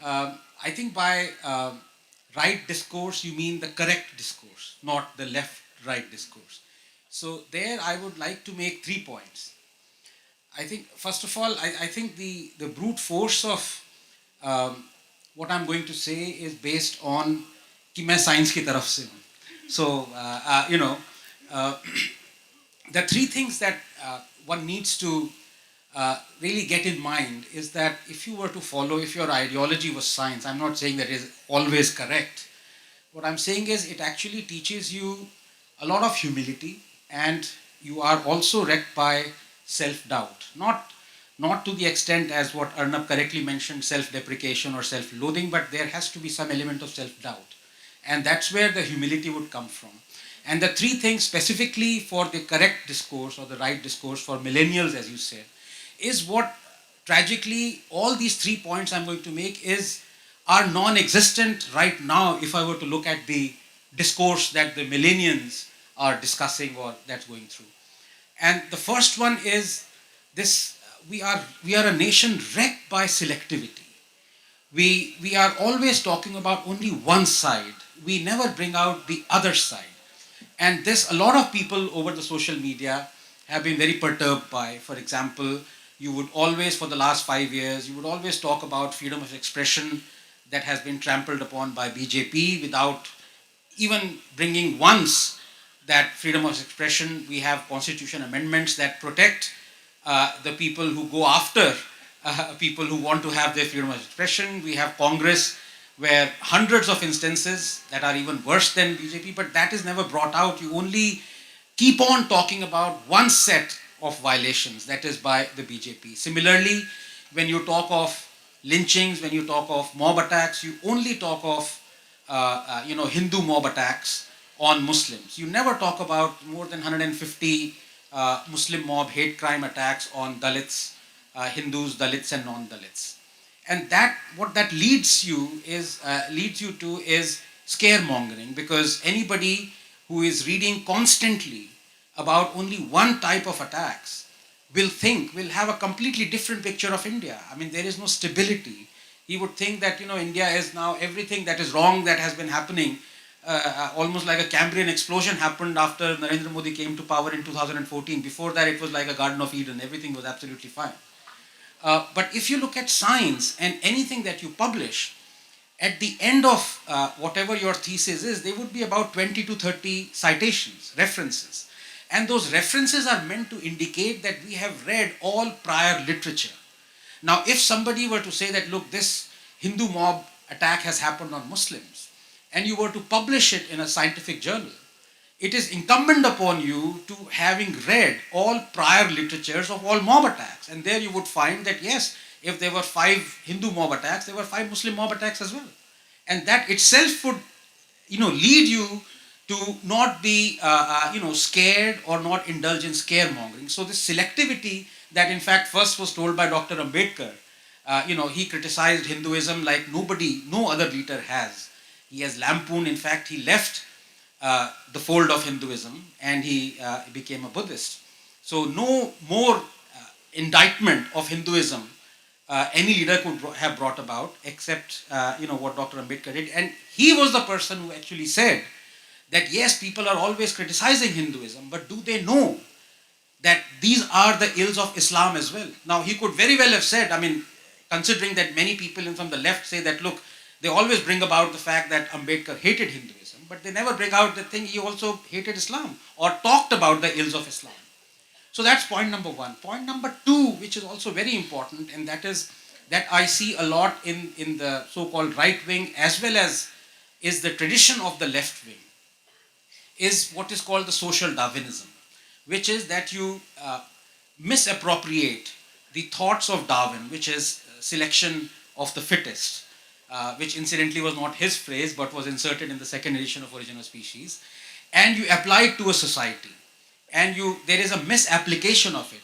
I think by right discourse, you mean the correct discourse, not the left-right discourse. So there I would like to make 3 points. I think, first of all, I think the brute force of um, what I'm going to say is based on कि मैं science की तरफ से हूँ. So, uh, the three things that one needs to really get in mind is that if you were to follow, if your ideology was science, I'm not saying that is always correct. What I'm saying is it actually teaches you a lot of humility, and you are also wrecked by self-doubt. Not to the extent as what Arnab correctly mentioned, self-deprecation or self-loathing, but there has to be some element of self-doubt. And that's where the humility would come from. And the three things specifically for the correct discourse or the right discourse for millennials, as you said, is what tragically all these 3 points I'm going to make is are non-existent right now if I were to look at the discourse that the millennials are discussing or that's going through. And the first one is this: we are a nation wrecked by selectivity. We are always talking about only one side. We never bring out the other side. And this, a lot of people over the social media have been very perturbed by. For example, you would always, for the last 5 years, you would always talk about freedom of expression that has been trampled upon by BJP without even bringing once that freedom of expression. We have constitution amendments that protect the people who go after people who want to have their freedom of expression. We have Congress where hundreds of instances that are even worse than BJP, but that is never brought out. You only keep on talking about one set of violations, that is by the BJP. Similarly, when you talk of lynchings, when you talk of mob attacks, you only talk of Hindu mob attacks on Muslims. You never talk about more than 150 Muslim mob hate crime attacks on Dalits, Hindus, Dalits, and non-Dalits. And that what that leads you to is scaremongering, because anybody who is reading constantly about only one type of attacks will have a completely different picture of India. I mean, there is no stability. He would think that India is now everything that is wrong that has been happening, almost like a Cambrian explosion happened after Narendra Modi came to power in 2014. Before that, it was like a Garden of Eden. Everything was absolutely fine. But if you look at science and anything that you publish, at the end of whatever your thesis is, there would be about 20 to 30 citations, references. And those references are meant to indicate that we have read all prior literature. Now, if somebody were to say that, look, this Hindu mob attack has happened on Muslims, and you were to publish it in a scientific journal, it is incumbent upon you to having read all prior literatures of all mob attacks. And there you would find that, yes, if there were 5 Hindu mob attacks, there were 5 Muslim mob attacks as well. And that itself would, lead you to not be, scared or not indulge in scaremongering. So this selectivity that in fact first was told by Dr. Ambedkar, he criticized Hinduism like no other leader has. He has lampooned, in fact, he left the fold of Hinduism and he became a Buddhist. So no more indictment of Hinduism any leader could have brought about, except what Dr. Ambedkar did. And he was the person who actually said that yes, people are always criticizing Hinduism, but do they know that these are the ills of Islam as well? Now, he could very well have said, I mean, considering that many people from the left say that, look, they always bring about the fact that Ambedkar hated Hinduism, but they never bring out the thing he also hated Islam or talked about the ills of Islam. So that's point number one. Point number two, which is also very important, and that is that I see a lot in the so-called right wing as well as is the tradition of the left wing, is what is called the social Darwinism, which is that you misappropriate the thoughts of Darwin, which is selection of the fittest, which incidentally was not his phrase but was inserted in the second edition of Origin of Species, and you apply it to a society. And there is a misapplication of it.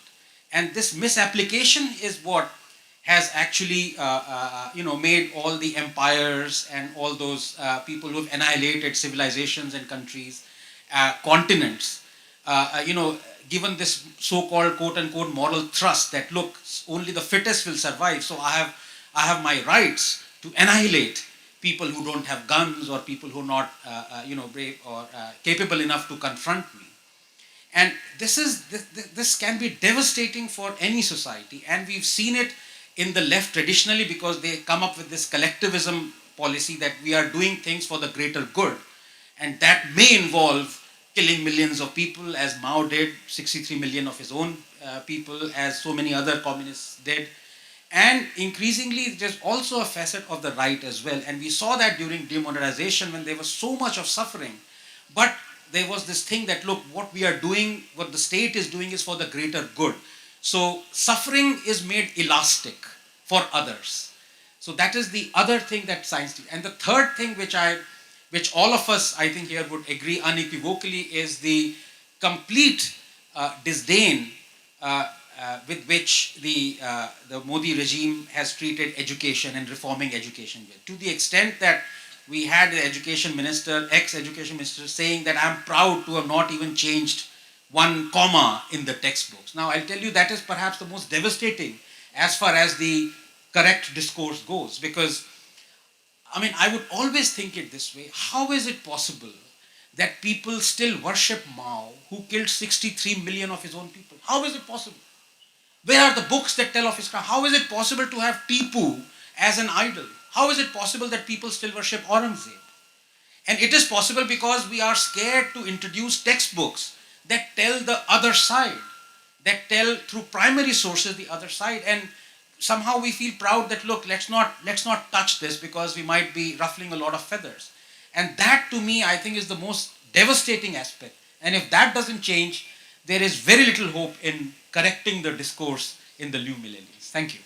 And this misapplication is what has actually made all the empires and all those people who have annihilated civilizations and countries, continents, given this so-called quote-unquote moral thrust that, look, only the fittest will survive, so I have my rights to annihilate people who don't have guns or people who are not, brave or capable enough to confront me. And this can be devastating for any society, and we've seen it in the left traditionally, because they come up with this collectivism policy that we are doing things for the greater good, and that may involve killing millions of people, as Mao did, 63 million of his own people, as so many other communists did. And increasingly, there's also a facet of the right as well. And we saw that during demonetization, when there was so much of suffering. But there was this thing that, look, what we are doing, what the state is doing is for the greater good. So suffering is made elastic for others. So that is the other thing that science did. And the third thing which all of us, I think, here would agree unequivocally, is the complete disdain with which the Modi regime has treated education and reforming education, to the extent that we had the education minister, ex-education minister, saying that I'm proud to have not even changed one comma in the textbooks. Now, I'll tell you, that is perhaps the most devastating as far as the correct discourse goes, because I would always think it this way: how is it possible that people still worship Mao, who killed 63 million of his own people? How is it possible? Where are the books that tell of his crime? How is it possible to have Tipu as an idol? How is it possible that people still worship Aurangzeb? And it is possible because we are scared to introduce textbooks that tell the other side, that tell through primary sources the other side. And somehow we feel proud that, look, let's not touch this because we might be ruffling a lot of feathers. And that, to me, I think, is the most devastating aspect. And if that doesn't change, there is very little hope in correcting the discourse in the new millenniums. Thank you.